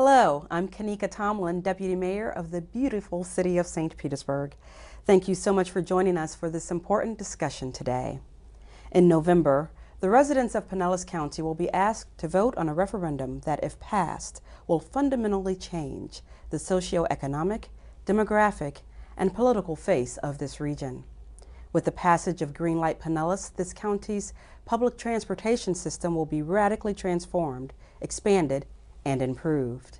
Hello, I'm Kanika Tomalin, Deputy Mayor of the beautiful city of St. Petersburg. Thank you so much for joining us for this important discussion today. In November, the residents of Pinellas County will be asked to vote on a referendum that, if passed, will fundamentally change the socioeconomic, demographic, and political face of this region. With the passage of Greenlight Pinellas, this county's public transportation system will be radically transformed, expanded, and improved.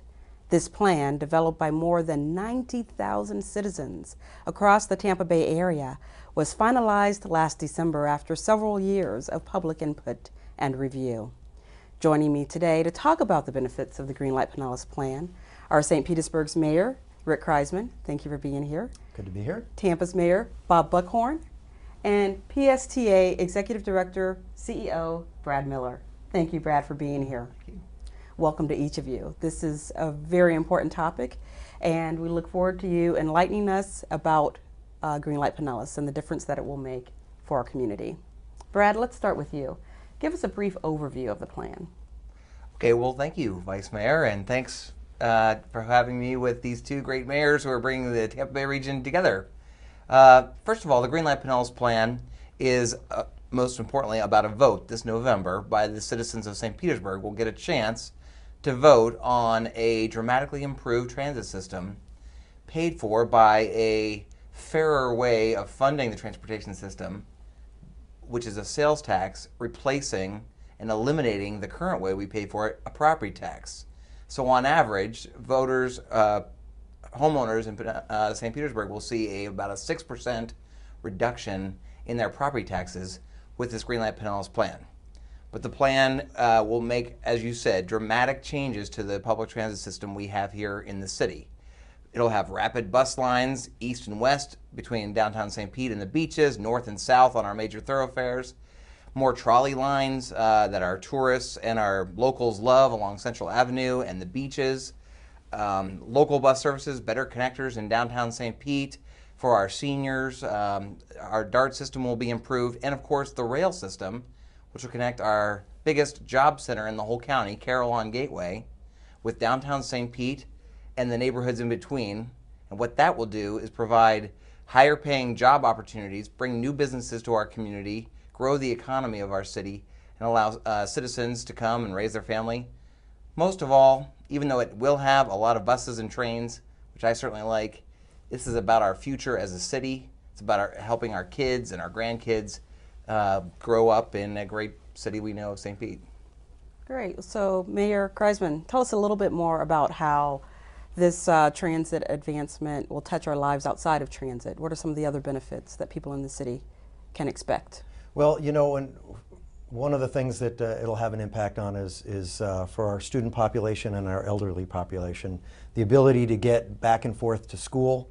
This plan, developed by more than 90,000 citizens across the Tampa Bay area, was finalized last December after several years of public input and review. Joining me today to talk about the benefits of the Greenlight Pinellas plan are St. Petersburg's Mayor, Rick Kriseman. Thank you for being here. Good to be here. Tampa's Mayor, Bob Buckhorn, and PSTA Executive Director, CEO Brad Miller. Thank you, Brad, for being here. Thank you. Welcome to each of you. This is a very important topic, and we look forward to you enlightening us about Greenlight Pinellas and the difference that it will make for our community. Brad, let's start with you. Give us a brief overview of the plan. Okay, well, thank you, Vice Mayor, and thanks for having me with these two great mayors who are bringing the Tampa Bay region together. First of all, the Greenlight Pinellas plan is most importantly about a vote this November by the citizens of St. Petersburg. Will get a chance to vote on a dramatically improved transit system paid for by a fairer way of funding the transportation system, which is a sales tax replacing and eliminating the current way we pay for it, a property tax. So on average, voters, homeowners in St. Petersburg will see about a 6% reduction in their property taxes with this Greenlight Pinellas plan. But the plan will make, as you said, dramatic changes to the public transit system we have here in the city. It'll have rapid bus lines east and west between downtown St. Pete and the beaches, north and south on our major thoroughfares, more trolley lines that our tourists and our locals love along Central Avenue and the beaches, local bus services, better connectors in downtown St. Pete for our seniors. Our DART system will be improved, and of course the rail system, which will connect our biggest job center in the whole county, Carillon Gateway, with downtown St. Pete and the neighborhoods in between. And what that will do is provide higher paying job opportunities, bring new businesses to our community, grow the economy of our city, and allow citizens to come and raise their family. Most of all, even though it will have a lot of buses and trains, which I certainly like, this is about our future as a city. It's about helping our kids and our grandkids grow up in a great city we know of, St. Pete. Great. So, Mayor Kriseman, tell us a little bit more about how this transit advancement will touch our lives outside of transit. What are some of the other benefits that people in the city can expect? Well, you know, and one of the things that it'll have an impact on is for our student population and our elderly population, the ability to get back and forth to school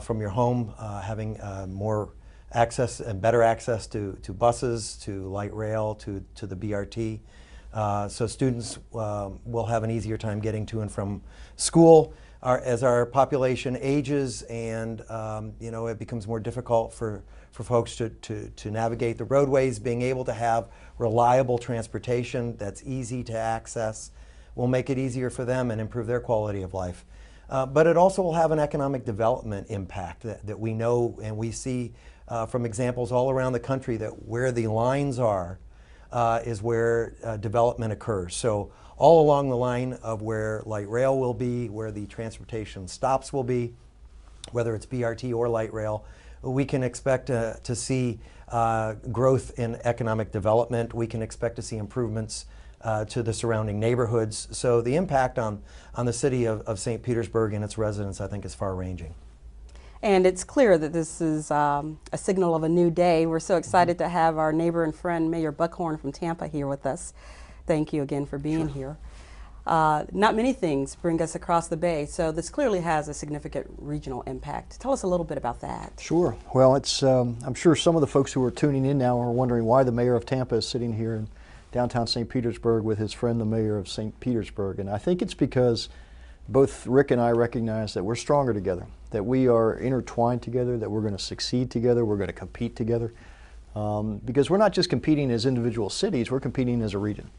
from your home, having more access and better access to buses, to light rail, to the BRT. So students will have an easier time getting to and from school. As our population ages and you know, it becomes more difficult for folks to navigate the roadways, being able to have reliable transportation that's easy to access will make it easier for them and improve their quality of life. But it also will have an economic development impact that we know and we see from examples all around the country that where the lines are is where development occurs. So all along the line of where light rail will be, where the transportation stops will be, whether it's BRT or light rail, we can expect to see growth in economic development. We can expect to see improvements to the surrounding neighborhoods. So the impact on the city of St. Petersburg and its residents, I think, is far-ranging. And it's clear that this is a signal of a new day. We're so excited to have our neighbor and friend, Mayor Buckhorn from Tampa, here with us. Thank you again for being here. Not many things bring us across the bay, so this clearly has a significant regional impact. Tell us a little bit about that. Sure. Well, it's I'm sure some of the folks who are tuning in now are wondering why the mayor of Tampa is sitting here in downtown St. Petersburg with his friend, the mayor of St. Petersburg. And I think it's because both Rick and I recognize that we're stronger together, that we are intertwined together, that we're going to succeed together, we're going to compete together. Because we're not just competing as individual cities, we're competing as a region.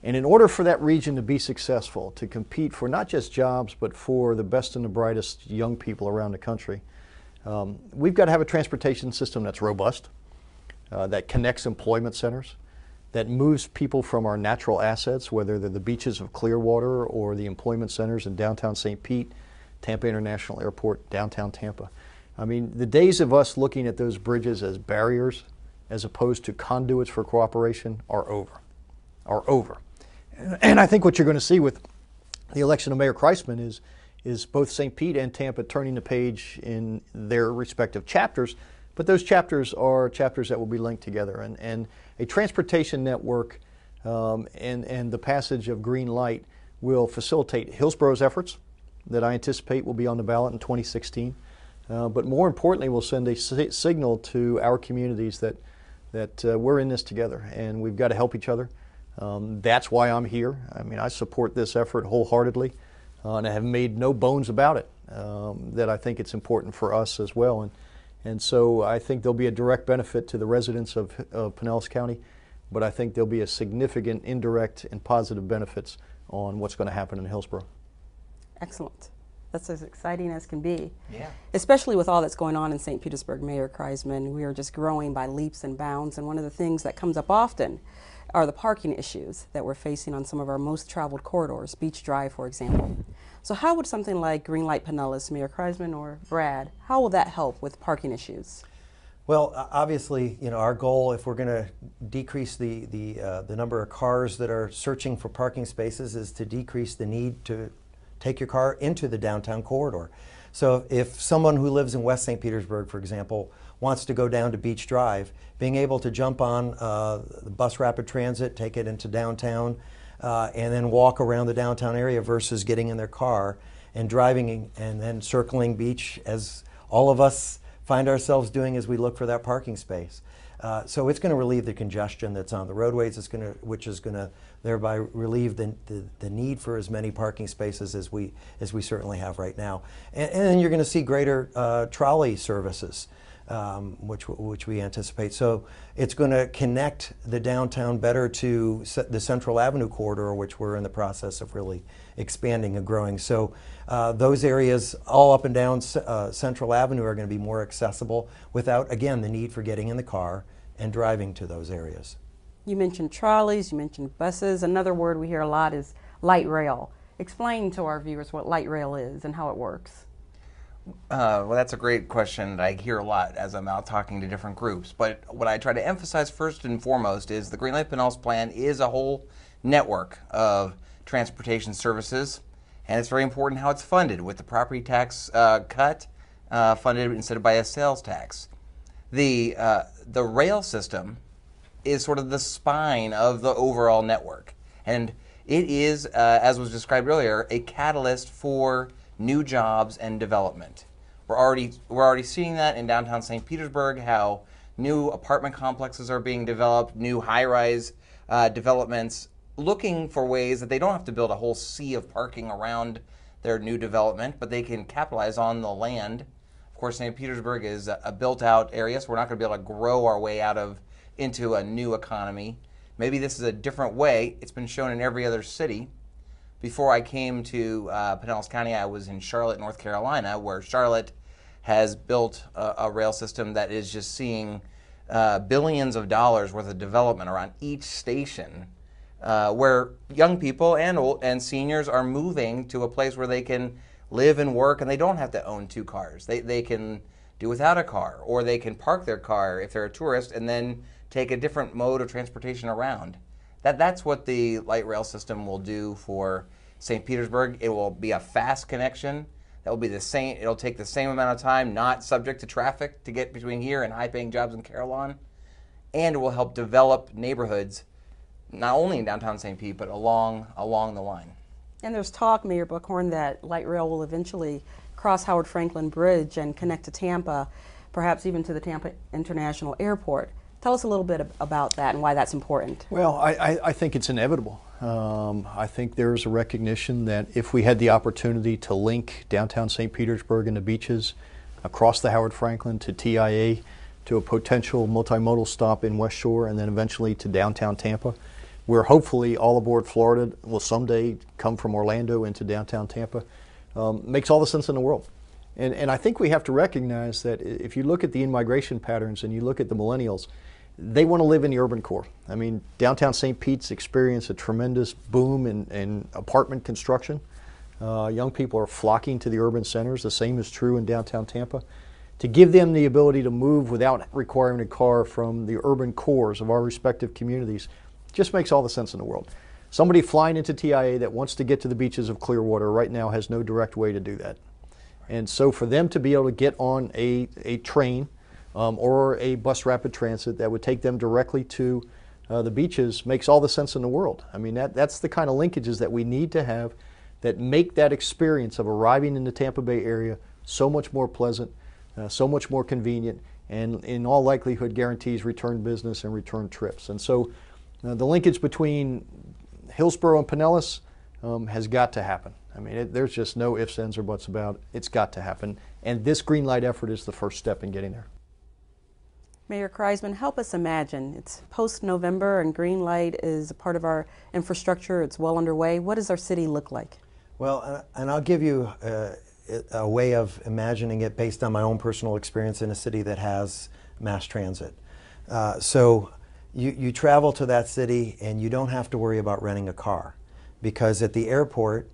And in order for that region to be successful, to compete for not just jobs, but for the best and the brightest young people around the country, we've got to have a transportation system that's robust, that connects employment centers, that moves people from our natural assets, whether they're the beaches of Clearwater or the employment centers in downtown St. Pete, Tampa International Airport, downtown Tampa. I mean, the days of us looking at those bridges as barriers as opposed to conduits for cooperation are over. And I think what you're going to see with the election of Mayor Kriseman is both St. Pete and Tampa turning the page in their respective chapters, but those chapters are chapters that will be linked together. And a transportation network and the passage of Greenlight will facilitate Hillsborough's efforts that I anticipate will be on the ballot in 2016. But more importantly, will send a signal to our communities that we're in this together and we've got to help each other. That's why I'm here. I mean, I support this effort wholeheartedly, and I have made no bones about it, that I think it's important for us as well. And so I think there'll be a direct benefit to the residents of Pinellas County, but I think there'll be a significant indirect and positive benefits on what's going to happen in Hillsborough. Excellent. That's as exciting as can be. Yeah. Especially with all that's going on in St. Petersburg, Mayor Kriseman. We are just growing by leaps and bounds, and one of the things that comes up often are the parking issues that we're facing on some of our most traveled corridors, Beach Drive, for example. So how would something like Greenlight Pinellas, Mayor Kriseman or Brad, how will that help with parking issues? Well, obviously, you know, our goal, if we're going to decrease the number of cars that are searching for parking spaces, is to decrease the need to take your car into the downtown corridor. So if someone who lives in West St. Petersburg, for example, wants to go down to Beach Drive, being able to jump on the bus rapid transit, take it into downtown, and then walk around the downtown area versus getting in their car and driving and then circling beach, as all of us find ourselves doing as we look for that parking space. So it's going to relieve the congestion that's on the roadways, which is going to thereby relieve the need for as many parking spaces as we certainly have right now. And then you're going to see greater trolley services, which we anticipate. So it's going to connect the downtown better to the Central Avenue corridor, which we're in the process of really expanding and growing. So those areas all up and down Central Avenue are going to be more accessible without, again, the need for getting in the car and driving to those areas. You mentioned trolleys, you mentioned buses. Another word we hear a lot is light rail. Explain to our viewers what light rail is and how it works. Well, that's a great question that I hear a lot as I'm out talking to different groups. But what I try to emphasize first and foremost is the Greenlight Pinellas plan is a whole network of transportation services, and it's very important how it's funded, with the property tax cut funded instead of by a sales tax. The rail system is sort of the spine of the overall network, and it is, as was described earlier, a catalyst for new jobs and development. We're already seeing that in downtown St. Petersburg, how new apartment complexes are being developed, new high-rise developments, looking for ways that they don't have to build a whole sea of parking around their new development, but they can capitalize on the land. Of course, St. Petersburg is a built-out area, so we're not going to be able to grow our way into a new economy. Maybe this is a different way. It's been shown in every other city. Before I came to Pinellas County, I was in Charlotte, North Carolina, where Charlotte has built a rail system that is just seeing billions of dollars worth of development around each station, where young people and seniors are moving to a place where they can live and work, and they don't have to own two cars. They can do without a car, or they can park their car if they're a tourist and then take a different mode of transportation around. That's what the light rail system will do for St. Petersburg. It will be a fast connection. That will be the same. It'll take the same amount of time, not subject to traffic, to get between here and high-paying jobs in Carillon. And it will help develop neighborhoods, not only in downtown St. Pete, but along the line. And there's talk, Mayor Buckhorn, that light rail will eventually cross Howard Franklin Bridge and connect to Tampa, perhaps even to the Tampa International Airport. Tell us a little bit about that and why that's important. Well, I think it's inevitable. I think there's a recognition that if we had the opportunity to link downtown St. Petersburg and the beaches across the Howard Franklin to TIA, to a potential multimodal stop in West Shore, and then eventually to downtown Tampa, where hopefully all aboard Florida will someday come from Orlando into downtown Tampa, makes all the sense in the world. And I think we have to recognize that if you look at the in-migration patterns and you look at the millennials, they want to live in the urban core. I mean, downtown St. Pete's experienced a tremendous boom in apartment construction. Young people are flocking to the urban centers. The same is true in downtown Tampa. To give them the ability to move without requiring a car from the urban cores of our respective communities just makes all the sense in the world. Somebody flying into TIA that wants to get to the beaches of Clearwater right now has no direct way to do that. And so for them to be able to get on a train or a bus rapid transit that would take them directly to the beaches makes all the sense in the world. I mean, that's the kind of linkages that we need to have that make that experience of arriving in the Tampa Bay area so much more pleasant, so much more convenient, and in all likelihood guarantees return business and return trips. And so the linkage between Hillsborough and Pinellas has got to happen. I mean, there's just no ifs, ands, or buts about it. It's got to happen. And this Greenlight effort is the first step in getting there. Mayor Kriseman, help us imagine. It's post-November and Greenlight is a part of our infrastructure. It's well underway. What does our city look like? Well, and I'll give you a way of imagining it based on my own personal experience in a city that has mass transit. So you travel to that city and you don't have to worry about renting a car, because at the airport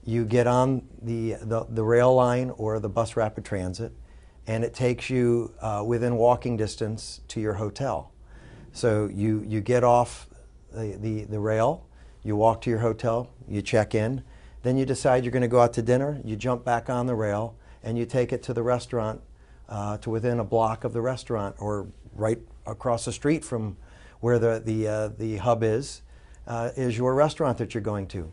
you get on the rail line or the bus rapid transit, and it takes you within walking distance to your hotel. So you get off the rail, you walk to your hotel, you check in, then you decide you're going to go out to dinner, you jump back on the rail, and you take it to the restaurant, to within a block of the restaurant, or right across the street from where the hub is your restaurant that you're going to.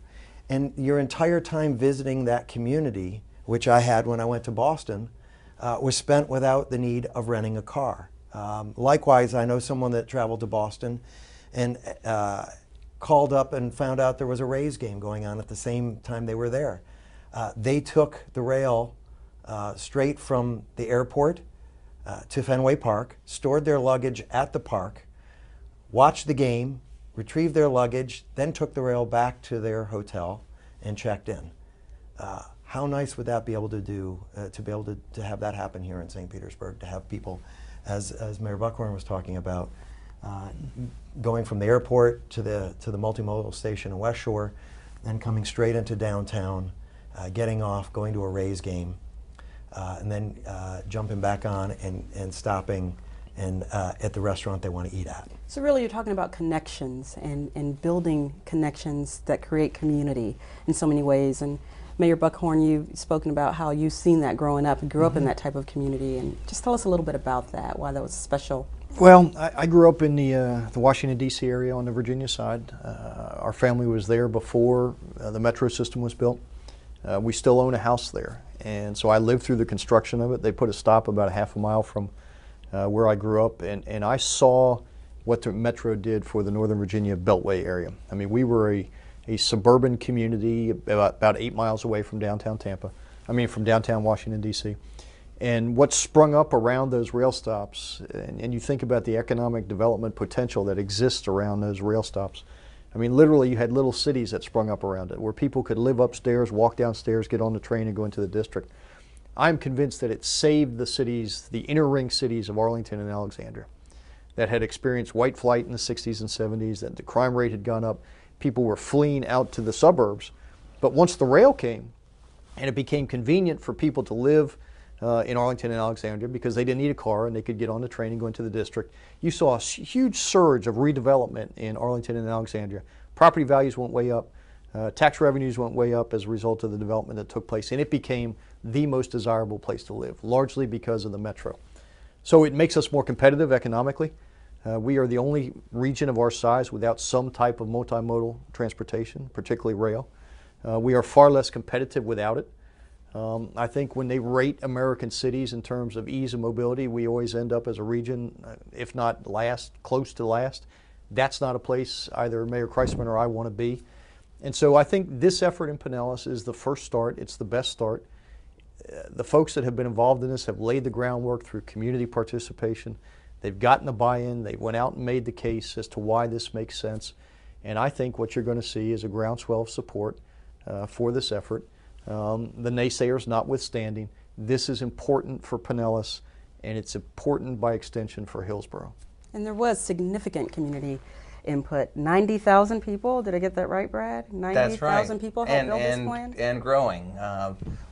And your entire time visiting that community, which I had when I went to Boston, was spent without the need of renting a car. Likewise, I know someone that traveled to Boston and called up and found out there was a Rays game going on at the same time they were there. They took the rail straight from the airport to Fenway Park, stored their luggage at the park, watched the game, retrieved their luggage, then took the rail back to their hotel and checked in. How nice would that be able to do, to be able to have that happen here in St. Petersburg, to have people, as Mayor Buckhorn was talking about, going from the airport to the multimodal station in West Shore, then coming straight into downtown, getting off, going to a Rays game, and then jumping back on and stopping at the restaurant they want to eat at. So really you're talking about connections and building connections that create community in so many ways. And Mayor Buckhorn, you've spoken about how you've seen that growing up and grew up in that type of community. And just tell us a little bit about that, why that was special. Well, I grew up in the Washington, D.C. area on the Virginia side. Our family was there before the metro system was built. We still own a house there. And so I lived through the construction of it. They put a stop about a half a mile from where I grew up. And I saw what the metro did for the Northern Virginia Beltway area. I mean, we were a suburban community about 8 miles away from downtown Tampa. I mean, from downtown Washington, D.C. And what sprung up around those rail stops, and you think about the economic development potential that exists around those rail stops. I mean, literally you had little cities that sprung up around it where people could live upstairs, walk downstairs, get on the train and go into the district. I'm convinced that it saved the cities, the inner ring cities of Arlington and Alexandria, that had experienced white flight in the 60s and 70s, that the crime rate had gone up. People were fleeing out to the suburbs. But once the rail came and it became convenient for people to live in Arlington and Alexandria because they didn't need a car and they could get on the train and go into the district, you saw a huge surge of redevelopment in Arlington and Alexandria. Property values went way up. Tax revenues went way up as a result of the development that took place, and it became the most desirable place to live, largely because of the metro. So it makes us more competitive economically. We are the only region of our size without some type of multimodal transportation, particularly rail. We are far less competitive without it. I think when they rate American cities in terms of ease of mobility, we always end up as a region, if not last, close to last. That's not a place either Mayor Kriseman or I want to be. And so I think this effort in Pinellas is the first start. It's the best start. The folks that have been involved in this have laid the groundwork through community participation. They've gotten the buy-in. They went out and made the case as to why this makes sense. And I think what you're going to see is a groundswell of support for this effort. The naysayers notwithstanding, this is important for Pinellas, and it's important by extension for Hillsborough. And there was significant community input. 90,000 people, did I get that right, Brad? 90,000 people helped build this plan? And growing.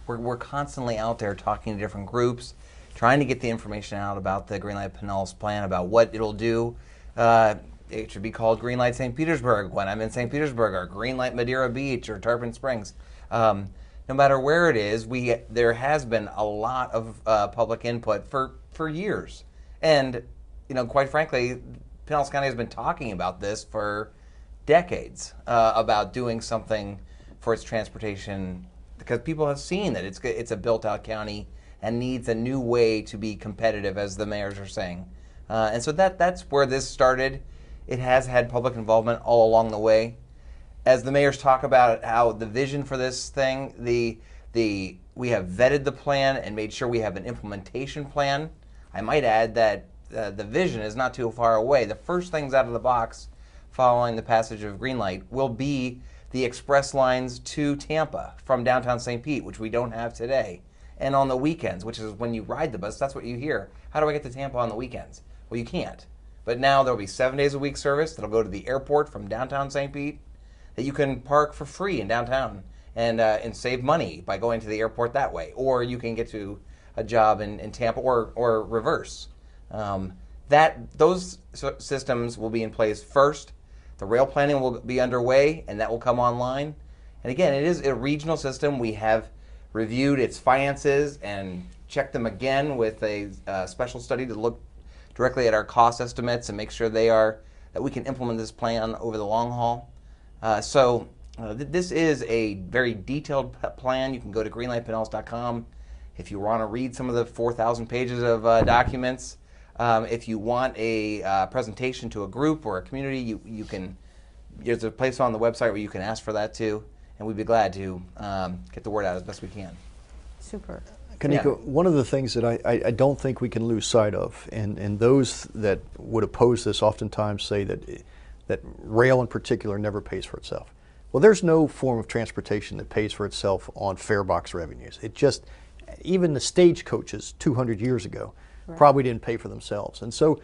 We're constantly out there talking to different groups, trying to get the information out about the Greenlight Pinellas plan, about what it'll do. It should be called Greenlight St. Petersburg when I'm in St. Petersburg, or Greenlight Madeira Beach, or Tarpon Springs. No matter where it is, there has been a lot of public input for years. And, quite frankly, Pinellas County has been talking about this for decades, about doing something for its transportation, because people have seen that it's a built-out county and needs a new way to be competitive, as the mayors are saying. And so that's where this started. It has had public involvement all along the way. As the mayors talk about how the vision for this thing, we have vetted the plan and made sure we have an implementation plan. I might add that the vision is not too far away. The first things out of the box following the passage of Greenlight will be the express lines to Tampa from downtown St. Pete, which we don't have today. And on the weekends, which is when you ride the bus, that's what you hear. How do I get to Tampa on the weekends? Well, you can't. But now there'll be 7 days a week service that'll go to the airport from downtown St. Pete, that you can park for free in downtown and save money by going to the airport that way. Or you can get to a job in Tampa, or reverse. Those systems will be in place first. The rail planning will be underway, and that will come online. And again, it is a regional system. We have reviewed its finances and checked them again with a special study to look directly at our cost estimates and make sure that we can implement this plan over the long haul. This is a very detailed plan. You can go to greenlightpinellas.com if you want to read some of the 4,000 pages of documents. If you want a presentation to a group or a community, you can. There's a place on the website where you can ask for that too, and we'd be glad to get the word out as best we can. Super. Kanika, one of the things that I don't think we can lose sight of, and those that would oppose this oftentimes say that rail in particular never pays for itself. Well, there's no form of transportation that pays for itself on fare box revenues. Even the stagecoaches 200 years ago probably didn't pay for themselves. And so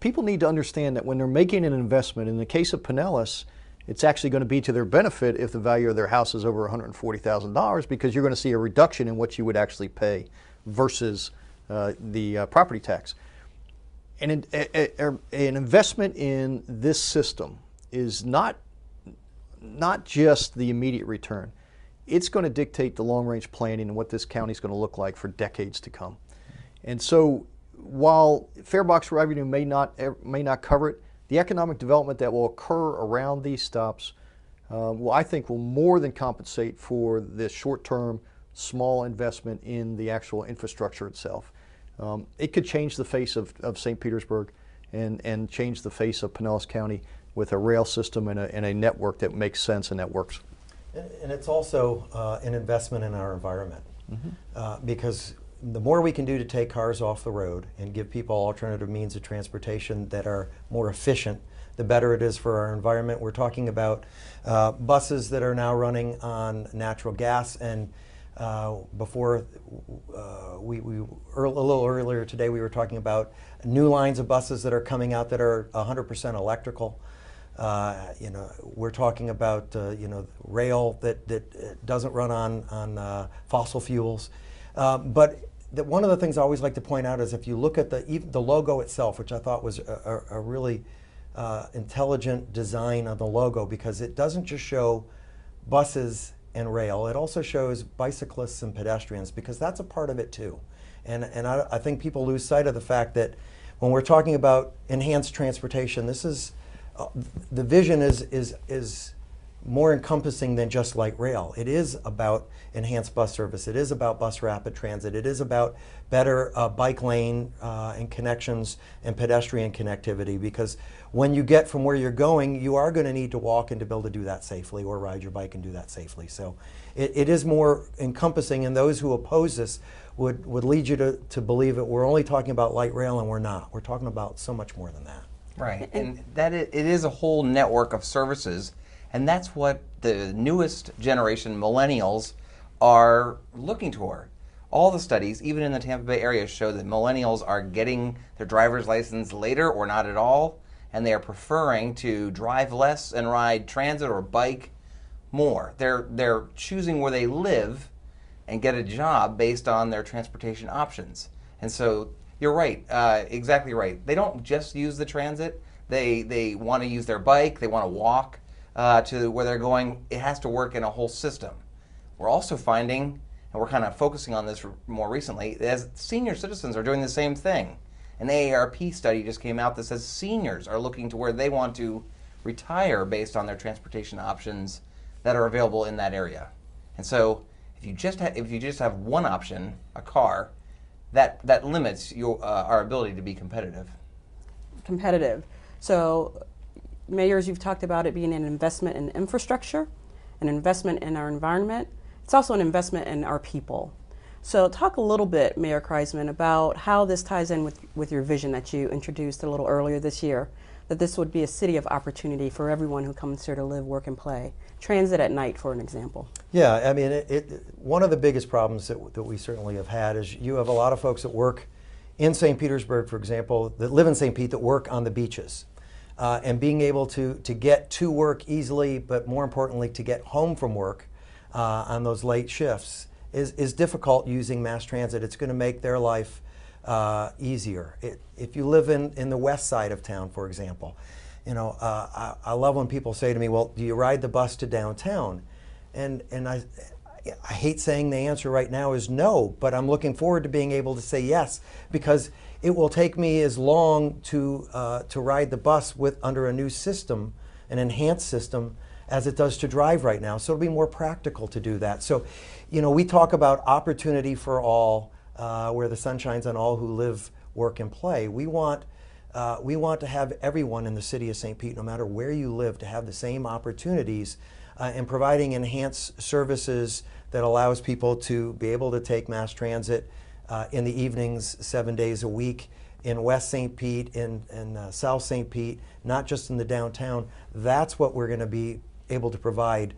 people need to understand that when they're making an investment, in the case of Pinellas, it's actually going to be to their benefit if the value of their house is over $140,000, because you're going to see a reduction in what you would actually pay versus the property tax. And an investment in this system is not just the immediate return. It's going to dictate the long-range planning and what this county is going to look like for decades to come. And so while fare box revenue may not cover it, the economic development that will occur around these stops I think will more than compensate for this short-term small investment in the actual infrastructure itself. It could change the face of St. Petersburg and change the face of Pinellas County with a rail system and a network that makes sense and that works. And it's also an investment in our environment, because the more we can do to take cars off the road and give people alternative means of transportation that are more efficient, the better it is for our environment. We're talking about buses that are now running on natural gas, and before a little earlier today we were talking about new lines of buses that are coming out that are 100% electrical. We're talking about rail that doesn't run on fossil fuels. But one of the things I always like to point out is if you look at the logo itself, which I thought was a really intelligent design of the logo, because it doesn't just show buses and rail, it also shows bicyclists and pedestrians, because that's a part of it too. And I think people lose sight of the fact that when we're talking about enhanced transportation, this is the vision is more encompassing than just light rail. It is about enhanced bus service. It is about bus rapid transit. It is about better bike lane and connections and pedestrian connectivity, because when you get from where you're going, you are going to need to walk and to be able to do that safely, or ride your bike and do that safely. So it is more encompassing, and those who oppose this would lead you to believe that we're only talking about light rail, and we're not. We're talking about so much more than that. Right, and it is a whole network of services, and that's what the newest generation, millennials, are looking toward. All the studies, even in the Tampa Bay area, show that millennials are getting their driver's license later or not at all, and they are preferring to drive less and ride transit or bike more. They're choosing where they live and get a job based on their transportation options. And so you're right, exactly right. They don't just use the transit. They want to use their bike. They want to walk to where they're going. It has to work in a whole system. We're also finding, and we're kind of focusing on this more recently, as senior citizens are doing the same thing. An AARP study just came out that says seniors are looking to where they want to retire based on their transportation options that are available in that area. And so if you just have one option, a car, that limits our ability to be competitive. So, mayors, you've talked about it being an investment in infrastructure, an investment in our environment. It's also an investment in our people. So talk a little bit, Mayor Kriseman, about how this ties in with your vision that you introduced a little earlier this year, that this would be a city of opportunity for everyone who comes here to live, work, and play. Transit at night, for an example. Yeah, I mean, one of the biggest problems that we certainly have had is you have a lot of folks that work in St. Petersburg, for example, that live in St. Pete that work on the beaches. And being able to get to work easily, but more importantly, to get home from work on those late shifts is difficult using mass transit. It's going to make their life easier. If you live in the west side of town, for example, you know, I love when people say to me, well, do you ride the bus to downtown? And I hate saying the answer right now is no, but I'm looking forward to being able to say yes, because it will take me as long to ride the bus under a new system, an enhanced system, as it does to drive right now. So it'll be more practical to do that. So, you know, we talk about opportunity for all, where the sun shines on all who live, work, and play. We want to have everyone in the city of St. Pete, no matter where you live, to have the same opportunities in providing enhanced services that allows people to be able to take mass transit in the evenings 7 days a week in West St. Pete, in South St. Pete, not just in the downtown. That's what we're going to be able to provide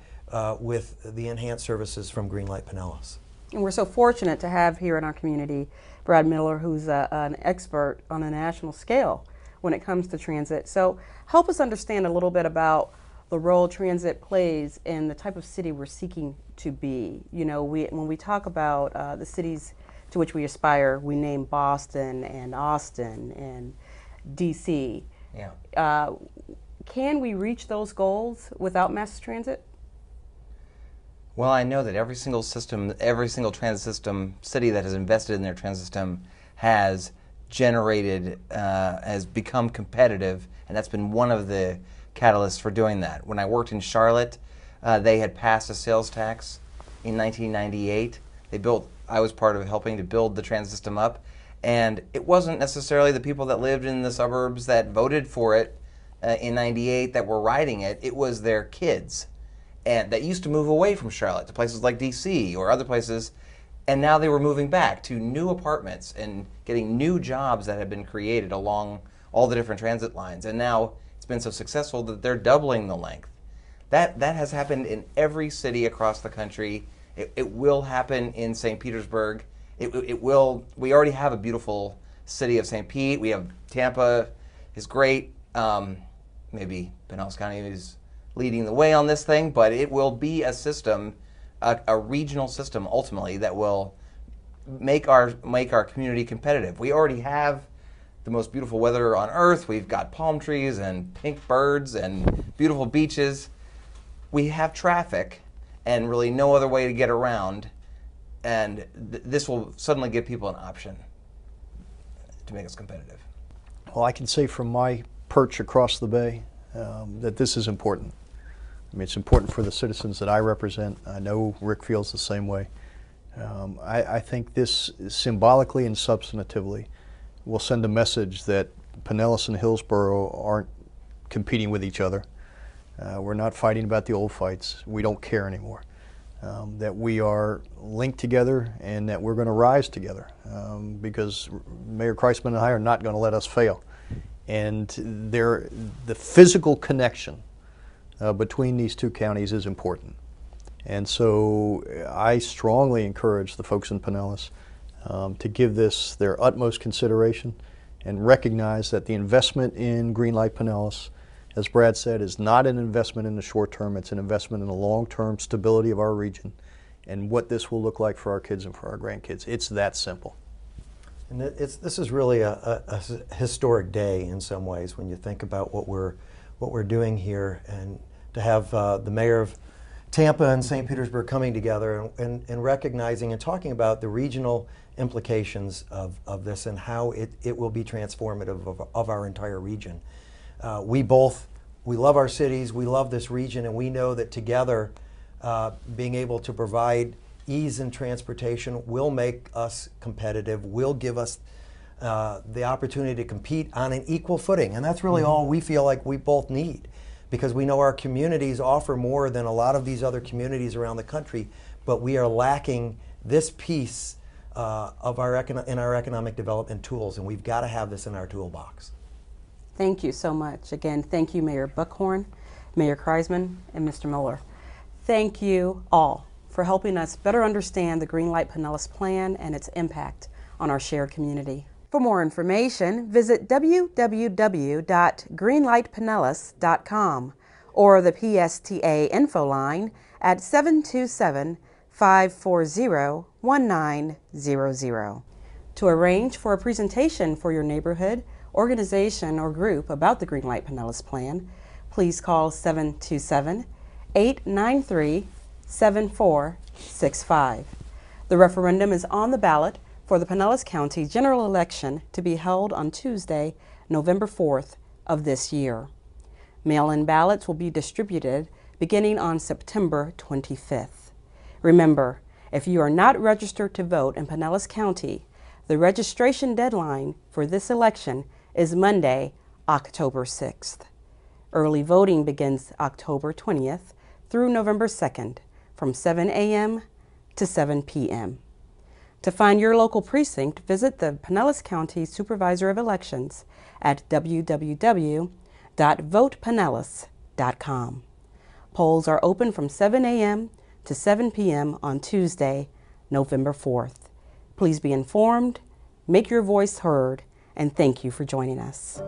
with the enhanced services from Greenlight Pinellas. And we're so fortunate to have here in our community Brad Miller, who's an expert on a national scale when it comes to transit. So help us understand a little bit about the role transit plays in the type of city we're seeking to be. You know, when we talk about the cities to which we aspire, we name Boston and Austin and DC. Yeah. Can we reach those goals without mass transit? Well, I know that every single transit system, city that has invested in their transit system has become competitive, and that's been one of the catalysts for doing that. When I worked in Charlotte, they had passed a sales tax in 1998. I was part of helping to build the transit system up, and it wasn't necessarily the people that lived in the suburbs that voted for it in 98 that were riding it. It was their kids, and that used to move away from Charlotte to places like DC or other places, and now they were moving back to new apartments and getting new jobs that had been created along all the different transit lines. And now it's been so successful that they're doubling the length. That has happened in every city across the country. It will happen in St. Petersburg. It will. We already have a beautiful city of St. Pete. We have Tampa is great. Maybe Pinellas County is leading the way on this thing, but it will be a system, a regional system ultimately, that will make our community competitive. We already have the most beautiful weather on earth. We've got palm trees and pink birds and beautiful beaches. We have traffic and really no other way to get around, and this will suddenly give people an option to make us competitive. Well, I can say from my perch across the bay that this is important. I mean, it's important for the citizens that I represent. I know Rick feels the same way. I think this symbolically and substantively will send a message that Pinellas and Hillsborough aren't competing with each other. We're not fighting about the old fights. We don't care anymore. That we are linked together and that we're going to rise together, because Mayor Kriseman and I are not going to let us fail. And the physical connection between these two counties is important. And so I strongly encourage the folks in Pinellas to give this their utmost consideration and recognize that the investment in Greenlight Pinellas, as Brad said, is not an investment in the short term. It's an investment in the long-term stability of our region and what this will look like for our kids and for our grandkids. It's that simple. And this is really a historic day in some ways when you think about what we're doing here, and to have the mayor of Tampa and St. Petersburg coming together and recognizing and talking about the regional implications of this and how it will be transformative of our entire region. We love our cities, we love this region, and we know that together being able to provide ease in transportation will make us competitive, will give us the opportunity to compete on an equal footing. And that's really all we feel like we both need, because we know our communities offer more than a lot of these other communities around the country, but we are lacking this piece of our economic development tools, and we've got to have this in our toolbox. Thank you so much. Again, thank you, Mayor Buckhorn, Mayor Kriseman, and Mr. Miller. Thank you all for helping us better understand the Greenlight Pinellas Plan and its impact on our shared community. For more information, visit www.greenlightpinellas.com or the PSTA info line at 727-540-1900. To arrange for a presentation for your neighborhood, organization, or group about the Greenlight Pinellas Plan, please call 727-893-7465. The referendum is on the ballot for the Pinellas County general election to be held on Tuesday, November 4th of this year. Mail-in ballots will be distributed beginning on September 25th. Remember, if you are not registered to vote in Pinellas County, the registration deadline for this election is Monday, October 6th. Early voting begins October 20th through November 2nd from 7 a.m. to 7 p.m. To find your local precinct, visit the Pinellas County Supervisor of Elections at www.votepinellas.com. Polls are open from 7 a.m. to 7 p.m. on Tuesday, November 4th. Please be informed, make your voice heard, and thank you for joining us.